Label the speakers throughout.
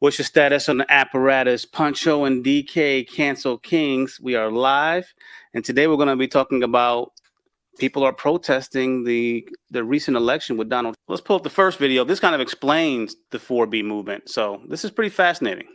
Speaker 1: What's your status on the apparatus? Puncho and DK Cancel Kings. We are live, and today we're going to be talking about people are protesting the recent election with Donald. Let's pull up the first video. This kind of explains the 4B movement, so this is pretty fascinating.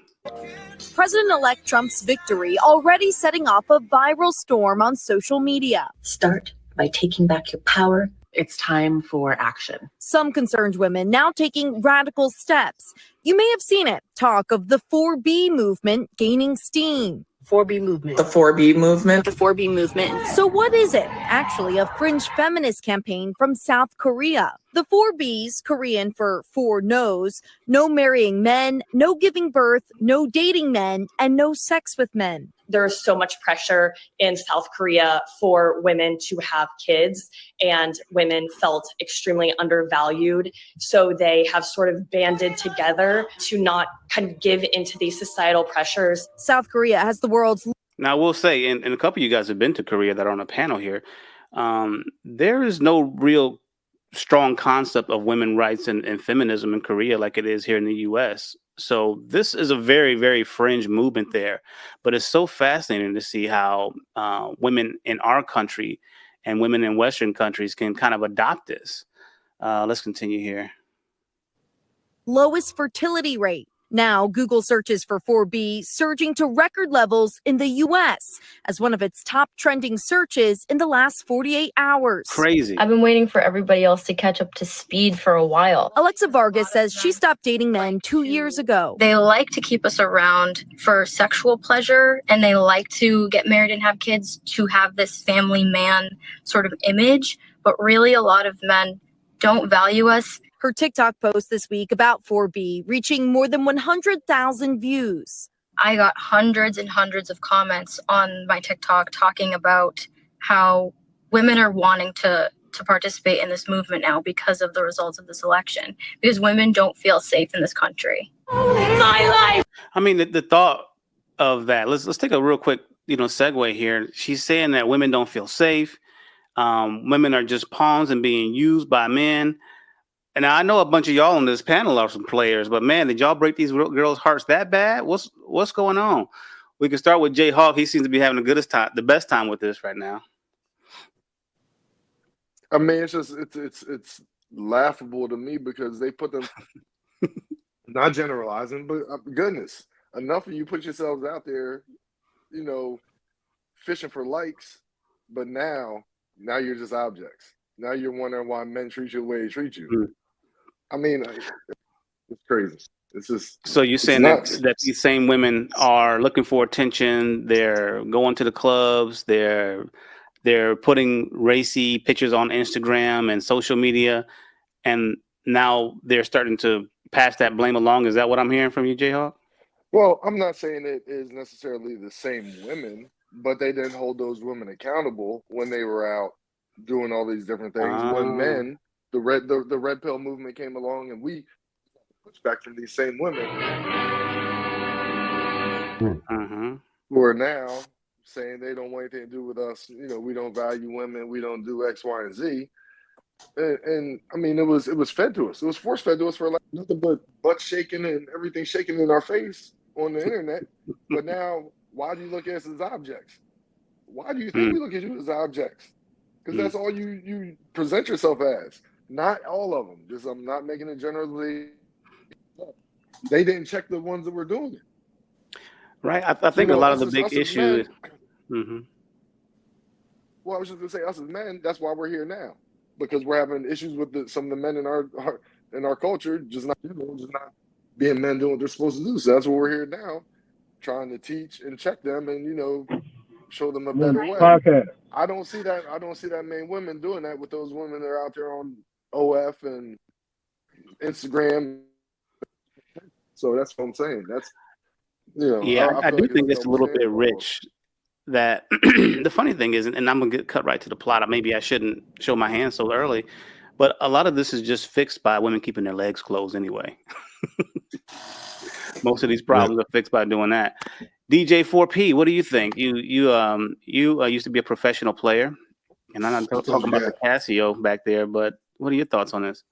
Speaker 2: President-elect Trump's victory already setting off a viral storm on social media.
Speaker 3: Start by taking back your power.
Speaker 4: It's time for action.
Speaker 2: Some concerned women now taking radical steps. You may have seen it. Talk of the 4B movement gaining steam.
Speaker 3: 4B movement.
Speaker 4: The 4B movement.
Speaker 3: The 4B movement.
Speaker 2: So what is it? Actually, a fringe feminist campaign from South Korea. The 4Bs, Korean for four no's, no marrying men, no giving birth, no dating men, and no sex with men.
Speaker 5: There's so much pressure in South Korea for women to have kids, and women felt extremely undervalued. So they have sort of banded together to not kind of give into these societal pressures.
Speaker 2: South Korea has the world's...
Speaker 1: Now, I will say, and a couple of you guys have been to Korea that are on a panel here, there is no real strong concept of women's rights and feminism in Korea like it is here in the U.S., so this is a very, very fringe movement there. But it's so fascinating to see how women in our country and women in Western countries can kind of adopt this. Let's continue here.
Speaker 2: Lowest fertility rate. Now, Google searches for 4B surging to record levels in the U.S. as one of its top trending searches in the last 48 hours.
Speaker 1: Crazy.
Speaker 6: I've been waiting for everybody else to catch up to speed for a while.
Speaker 2: Alexa Vargas says she stopped dating men 2 years ago.
Speaker 6: They like to keep us around for sexual pleasure, and they like to get married and have kids to have this family man sort of image. But really, a lot of men don't value us.
Speaker 2: Her TikTok post this week about 4B reaching more than 100,000 views.
Speaker 6: I got hundreds and hundreds of comments on my TikTok talking about how women are wanting to participate in this movement now because of the results of this election, because women don't feel safe in this country.
Speaker 5: My life.
Speaker 1: I mean, the thought of that. Let's take a real quick, segue here. She's saying that women don't feel safe. Women are just pawns and being used by men. And I know a bunch of y'all on this panel are some players, but man, did y'all break these girls' hearts that bad? What's going on? We can start with Jay Hawk. He seems to be having the best time with this right now.
Speaker 7: I mean, it's laughable to me because they put them, not generalizing, but goodness, enough of you put yourselves out there, fishing for likes, but now you're just objects. Now you're wondering why men treat you the way they treat you. Mm. I mean, it's crazy. It's just...
Speaker 1: So you're saying that these same women are looking for attention. They're going to the clubs. They're putting racy pictures on Instagram and social media. And now they're starting to pass that blame along. Is that what I'm hearing from you, Jayhawk?
Speaker 7: Well, I'm not saying it is necessarily the same women, but they didn't hold those women accountable when they were out doing all these different things. When men, the red pill movement came along, and we pushed back from these same women who are now saying they don't want anything to do with us. We don't value women. We don't do X, Y, and Z. And I mean, it was fed to us. It was force fed to us for like nothing but butt shaking and everything shaking in our face on the internet. But now, why do you look at us as objects? Why do you think we look at you as objects? Because that's all you present yourself as. Not all of them. Just I'm not making it generally. They didn't check the ones that were doing it.
Speaker 1: Right. I think a lot of the big issues.
Speaker 7: Well, I was just gonna say, us as men, that's why we're here now, because we're having issues with some of the men in our culture, just not being men doing what they're supposed to do. So that's why we're here now, trying to teach and check them, and show them a better way.
Speaker 8: Okay.
Speaker 7: I don't see that many women doing that with those women that are out there on OF and Instagram. So that's what I'm saying. That's
Speaker 1: I do think it's a little bit rich. That the funny thing is, and I'm gonna get cut right to the plot. Maybe I shouldn't show my hand so early, but a lot of this is just fixed by women keeping their legs closed anyway. Most of these problems are fixed by doing that. DJ 4P, what do you think? You used to be a professional player, and I'm not talking about the Casio back there, but what are your thoughts on this?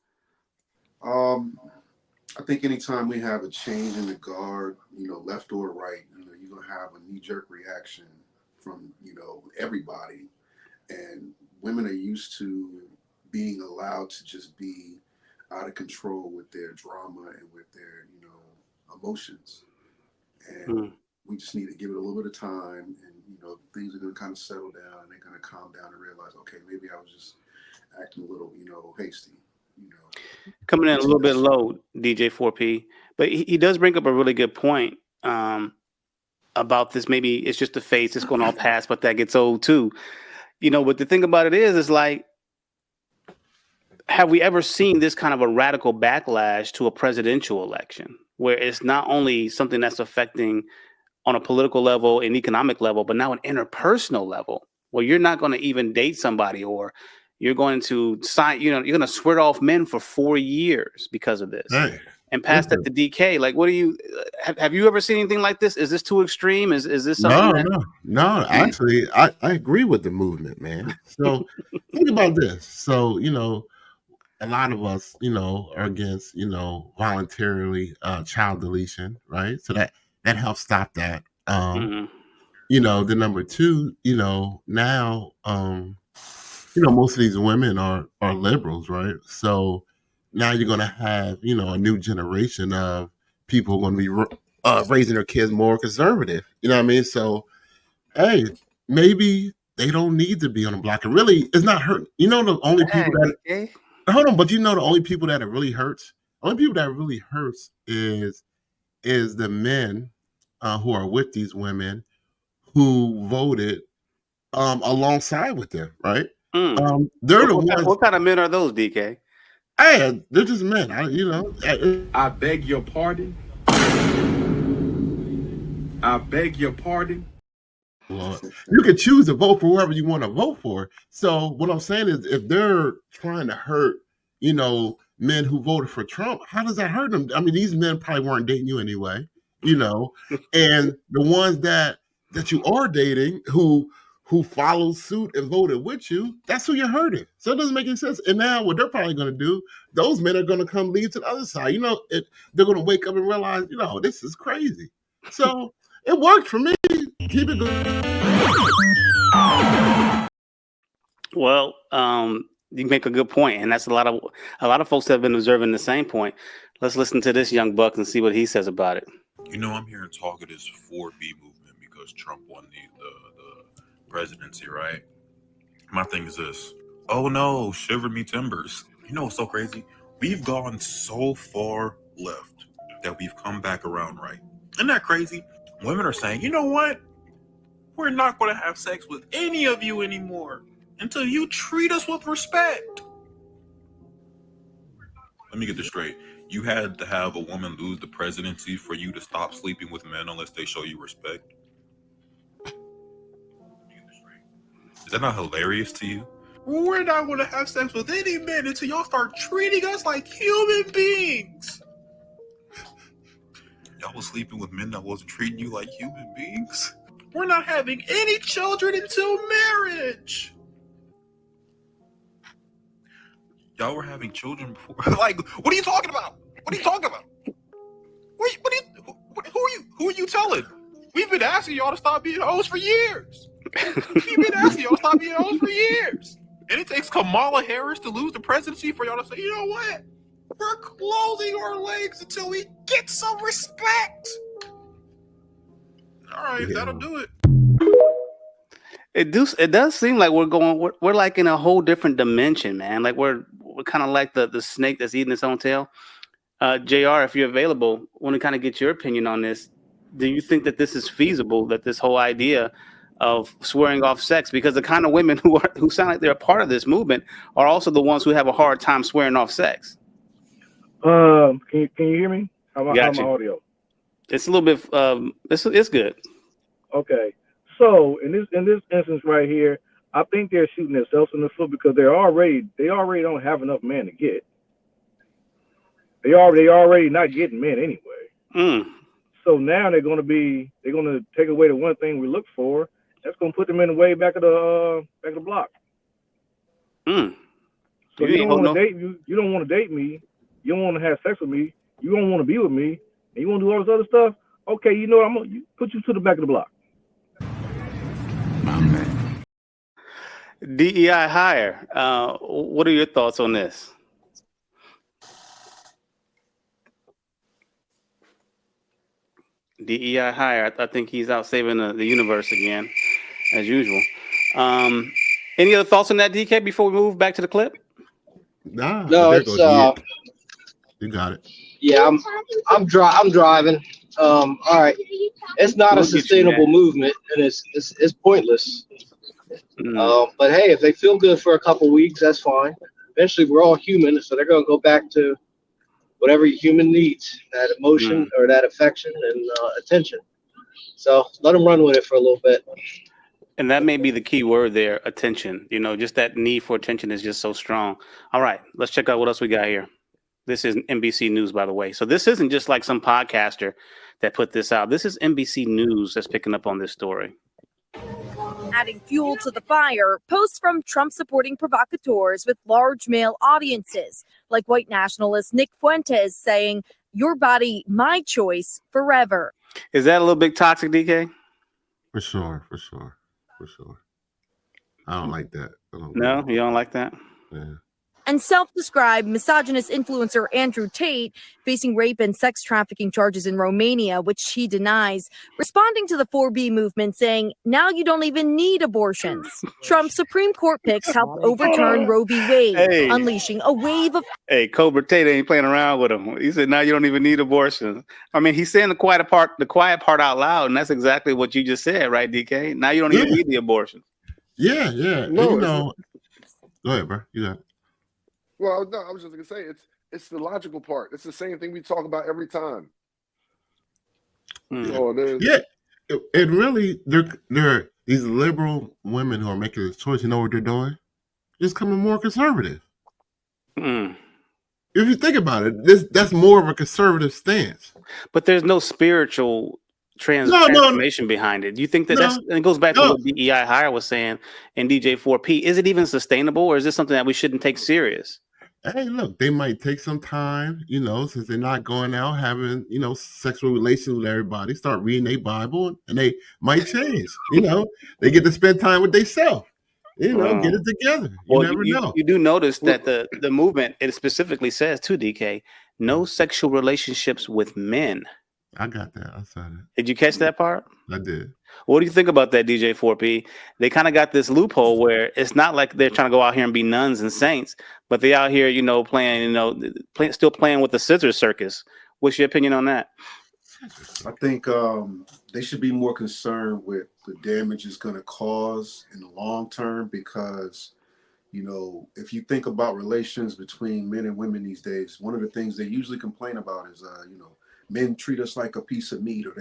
Speaker 8: I think anytime we have a change in the guard, left or right, you're gonna have a knee-jerk reaction from everybody, and women are used to being allowed to just be out of control with their drama and with their emotions, and we just need to give it a little bit of time, and things are gonna kind of settle down, and they're gonna calm down and realize, okay, maybe I was just acting a little hasty.
Speaker 1: Coming in a little bit low, DJ 4P, but he does bring up a really good point about this. Maybe it's just a phase, it's going to all pass, but that gets old too. But the thing about it is like, have we ever seen this kind of a radical backlash to a presidential election where it's not only something that's affecting on a political level and economic level, but now an interpersonal level where you're not going to even date somebody, or you're going to sign, you're going to swear off men for 4 years because of this, and pass that to DK. Like, what do you have you ever seen anything like this? Is this too extreme? Is this something?
Speaker 9: No. Actually, I agree with the movement, man. So think about this. So a lot of us, are against, voluntarily child deletion, right? So that helps stop that. The number two, now. Most of these women are liberals, right? So now you're going to have, a new generation of people going to be raising their kids more conservative. You know what I mean? So, hey, maybe they don't need to be on the block. And really, it's not hurt. The only people that hold on, but the only people that it really hurts. Only people that it really hurts is the men who are with these women who voted alongside with them, right? They're the ones.
Speaker 1: What kind of men are those, DK?
Speaker 9: Hey, they're just men.
Speaker 10: I beg your pardon. I beg your pardon.
Speaker 9: Well, you can choose to vote for whoever you want to vote for. So what I'm saying is, if they're trying to hurt, men who voted for Trump, how does that hurt them? I mean, these men probably weren't dating you anyway, and the ones that you are dating who followed suit and voted with you, that's who you're hurting. So it doesn't make any sense. And now what they're probably going to do, those men are going to come lead to the other side. They're going to wake up and realize, this is crazy. So it worked for me. Keep it going.
Speaker 1: Well, you make a good point, and that's a lot of folks have been observing the same point. Let's listen to this young buck and see what he says about it.
Speaker 11: I'm hearing talk of this 4B movement because Trump won the presidency, right? My thing is this. Oh no, shiver me timbers. What's so crazy? We've gone so far left that we've come back around right. Isn't that crazy? Women are saying, you know what? We're not going to have sex with any of you anymore until you treat us with respect. Let me get this straight. You had to have a woman lose the presidency for you to stop sleeping with men unless they show you respect? Is that not hilarious to you? We're not going to have sex with any men until y'all start treating us like human beings. Y'all was sleeping with men that wasn't treating you like human beings. We're not having any children until marriage. Y'all were having children before. Like, what are you talking about? What are you talking about? Who are you telling? We've been asking y'all to stop being hoes for years. We've been asking y'all to stop being hoes for years. And it takes Kamala Harris to lose the presidency for y'all to say, you know what? We're closing our legs until we get some respect. All right, that'll do it.
Speaker 1: It does seem like we're like in a whole different dimension, man. Like we're kind of like the snake that's eating its own tail. JR, if you're available, I want to kind of get your opinion on this. Do you think that this is feasible, that this whole idea of swearing off sex, because the kind of women who sound like they're a part of this movement are also the ones who have a hard time swearing off sex?
Speaker 12: Can you hear me? How my audio?
Speaker 1: It's a little bit. It's good.
Speaker 12: Okay. So in this instance right here, I think they're shooting themselves in the foot because they already don't have enough men to get. They already not getting men anyway. So now they're gonna take away the one thing we look for. That's gonna put them in the way back of the block. So you don't want to date me. You don't want to have sex with me. You don't want to be with me, and you want to do all this other stuff. Okay, you know what? I'm gonna put you to the back of the block.
Speaker 10: My man.
Speaker 1: DEI hire. What are your thoughts on this? DEI hire. I think he's out saving the universe again, as usual. Any other thoughts on that, DK, before we move back to the clip?
Speaker 9: Nah,
Speaker 13: No,
Speaker 9: there
Speaker 13: it's
Speaker 9: goes you got it.
Speaker 13: yeah, I'm driving. All right. It's not a
Speaker 1: We'll get you,
Speaker 13: sustainable
Speaker 1: man.
Speaker 13: movement, and it's pointless.
Speaker 1: Mm.
Speaker 13: But hey, if they feel good for a couple weeks, that's fine. Eventually, we're all human, so they're gonna go back to whatever your human needs, that emotion or that affection and attention. So let them run with it for a little bit.
Speaker 1: And that may be the key word there, attention. You know, just that need for attention is just so strong. All right, let's check out what else we got here. This is NBC News, by the way. So this isn't just like some podcaster that put this out. This is NBC News that's picking up on this story.
Speaker 2: Adding fuel to the fire, posts from Trump-supporting provocateurs with large male audiences, like white nationalist Nick Fuentes saying, "Your body, my choice, forever."
Speaker 1: Is that a little bit toxic, DK?
Speaker 9: For sure. I don't like that.
Speaker 1: No, you don't like that?
Speaker 9: Yeah.
Speaker 2: And self-described misogynist influencer Andrew Tate, facing rape and sex trafficking charges in Romania, which he denies, responding to the 4B movement saying, "Now you don't even need abortions." Trump's Supreme Court picks helped overturn Roe v. Wade,
Speaker 1: Hey.
Speaker 2: unleashing a wave of
Speaker 1: Hey, Cobra Tate ain't playing around with him. He said, now you don't even need abortion. I mean, he's saying the quiet part out loud, and that's exactly what you just said, right, DK? Now you don't even need the abortion.
Speaker 9: Yeah.
Speaker 7: No,
Speaker 9: And, go ahead, bro. You got it.
Speaker 7: Well, no, I was just gonna say it's the logical part. It's the same thing we talk about every time.
Speaker 9: Yeah, it really they're these liberal women who are making this choice. You know what they're doing? Just becoming more conservative. If you think about it, that's more of a conservative stance.
Speaker 1: But there's no spiritual transformation behind it. Do you think that and it goes back to what DEI Hire was saying in DJ4P? Is it even sustainable, or is this something that we shouldn't take serious?
Speaker 9: Hey, look, they might take some time, since they're not going out having, sexual relations with everybody, start reading their Bible, and they might change. They get to spend time with themselves. Get it together. You never know.
Speaker 1: You do notice that the movement, it specifically says to DK, no sexual relationships with men.
Speaker 9: I got that. I said it.
Speaker 1: Did you catch that part?
Speaker 9: I did.
Speaker 1: What do you think about that, DJ4P? They kind of got this loophole where it's not like they're trying to go out here and be nuns and saints, but they out here, still playing with the scissor circus. What's your opinion on that?
Speaker 8: I think they should be more concerned with the damage it's going to cause in the long term, because, if you think about relations between men and women these days, one of the things they usually complain about is, men treat us like a piece of meat, or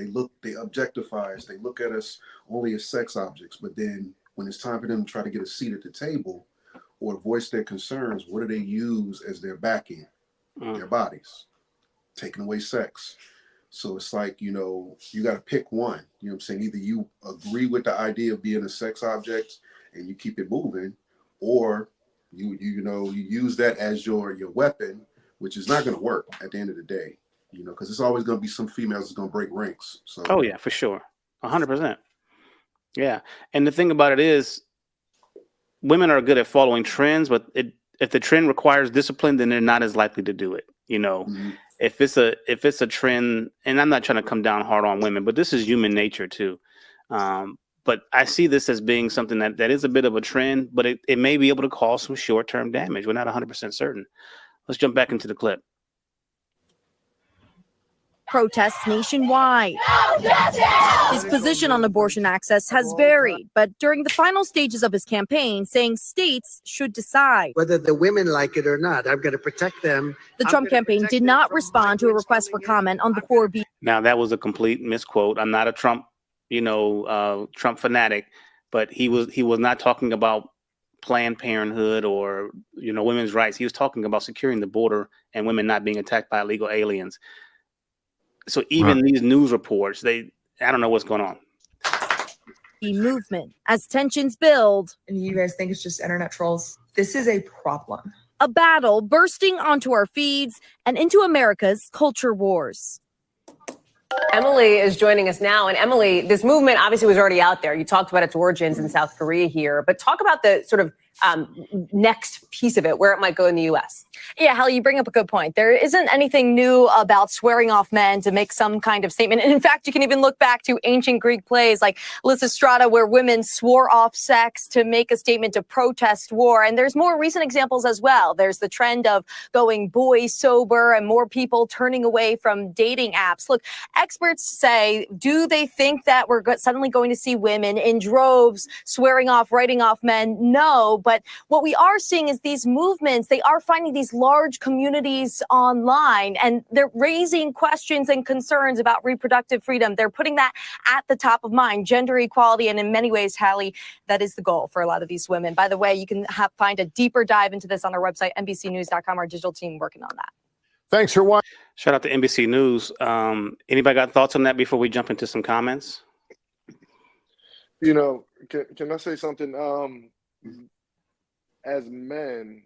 Speaker 8: they objectify us. They look at us only as sex objects. But then when it's time for them to try to get a seat at the table or voice their concerns, what do they use as their backing? Their bodies, taking away sex. So it's like, you got to pick one. You know what I'm saying? Either you agree with the idea of being a sex object and you keep it moving, or you use that as your weapon, which is not going to work at the end of the day. Because it's always going to be some females that's going to break ranks. So.
Speaker 1: Oh yeah, for sure, 100%. Yeah, and the thing about it is, women are good at following trends, but if the trend requires discipline, then they're not as likely to do it. If it's a trend, and I'm not trying to come down hard on women, but this is human nature too. But I see this as being something that is a bit of a trend, but it may be able to cause some short-term damage. We're not 100% certain. Let's jump back into the clip.
Speaker 2: Protests nationwide. His position on abortion access has varied, but during the final stages of his campaign, saying states should decide
Speaker 14: whether the women like it or not. I'm going to protect them.
Speaker 2: The Trump campaign did not respond to a request for comment on the 4B.
Speaker 1: Now, that was a complete misquote. I'm not a Trump, Trump fanatic, but he was not talking about Planned Parenthood or, women's rights. He was talking about securing the border and women not being attacked by illegal aliens. So even these news reports, I don't know what's going on.
Speaker 2: The movement as tensions build.
Speaker 15: And you guys think it's just internet trolls? This is a problem.
Speaker 2: A battle bursting onto our feeds and into America's culture wars.
Speaker 15: Emily is joining us now. And Emily, this movement obviously was already out there. You talked about its origins in South Korea here, but talk about the sort of next piece of it, where it might go in the U.S.
Speaker 2: Yeah, Hallie, you bring up a good point. There isn't anything new about swearing off men to make some kind of statement. And in fact, you can even look back to ancient Greek plays like Lysistrata, where women swore off sex to make a statement to protest war. And there's more recent examples as well. There's the trend of going boy sober and more people turning away from dating apps. Look, experts say, do they think that we're suddenly going to see women in droves swearing off, writing off men? No. But what we are seeing is these movements, they are finding these large communities online, and they're raising questions and concerns about reproductive freedom. They're putting that at the top of mind, gender equality. And in many ways, Hallie, that is the goal for a lot of these women. By the way, you can find a deeper dive into this on our website, NBCnews.com, our digital team working on that.
Speaker 16: Thanks for watching.
Speaker 1: Shout out to NBC News. Anybody got thoughts on that before we jump into some comments?
Speaker 7: You know, can I say something? As men,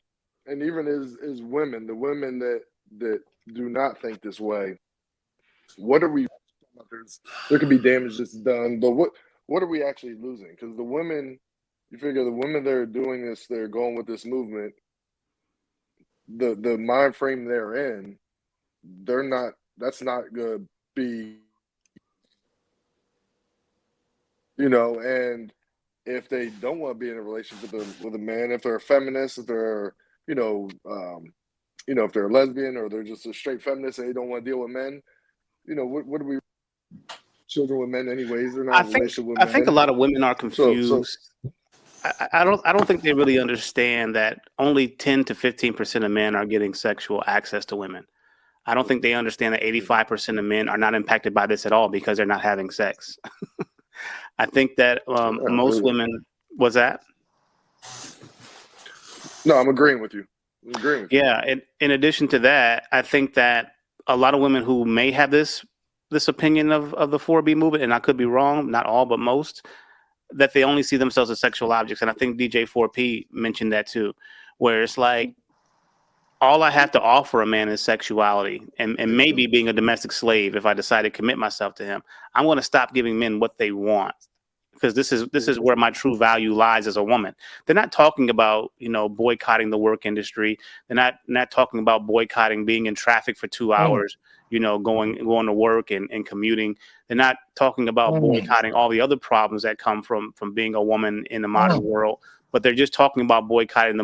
Speaker 7: and even as women, the women that do not think this way, what are we? There could be damage that's done, but what are we actually losing? Because the women, you figure the women that are doing this, they're going with this movement. The mind frame they're in, they're not. That's not gonna be, you know, and if they don't want to be in a relationship with a man, if they're a feminist, if they're, if they're a lesbian or they're just a straight feminist and they don't want to deal with men, what are we? Children with men, anyways. They're not in a relationship with men.
Speaker 1: I think a lot of women are confused. I don't think they really understand that only 10 to 15% of men are getting sexual access to women. I don't think they understand that 85% of men are not impacted by this at all because they're not having sex. I think that most women, was that?
Speaker 7: No, I'm agreeing with you.
Speaker 1: Yeah. In addition to that, I think that a lot of women who may have this opinion of the 4B movement, and I could be wrong, not all, but most, that they only see themselves as sexual objects. And I think DJ 4P mentioned that too, where it's like, all I have to offer a man is sexuality and maybe being a domestic slave. If I decide to commit myself to him, I'm going to stop giving men what they want, because this is where my true value lies as a woman. They're not talking about, boycotting the work industry. They're not talking about boycotting being in traffic for 2 hours, going to work and commuting. They're not talking about boycotting all the other problems that come from being a woman in the modern world, but they're just talking about boycotting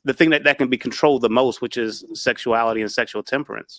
Speaker 1: the thing that can be controlled the most, which is sexuality and sexual temperance.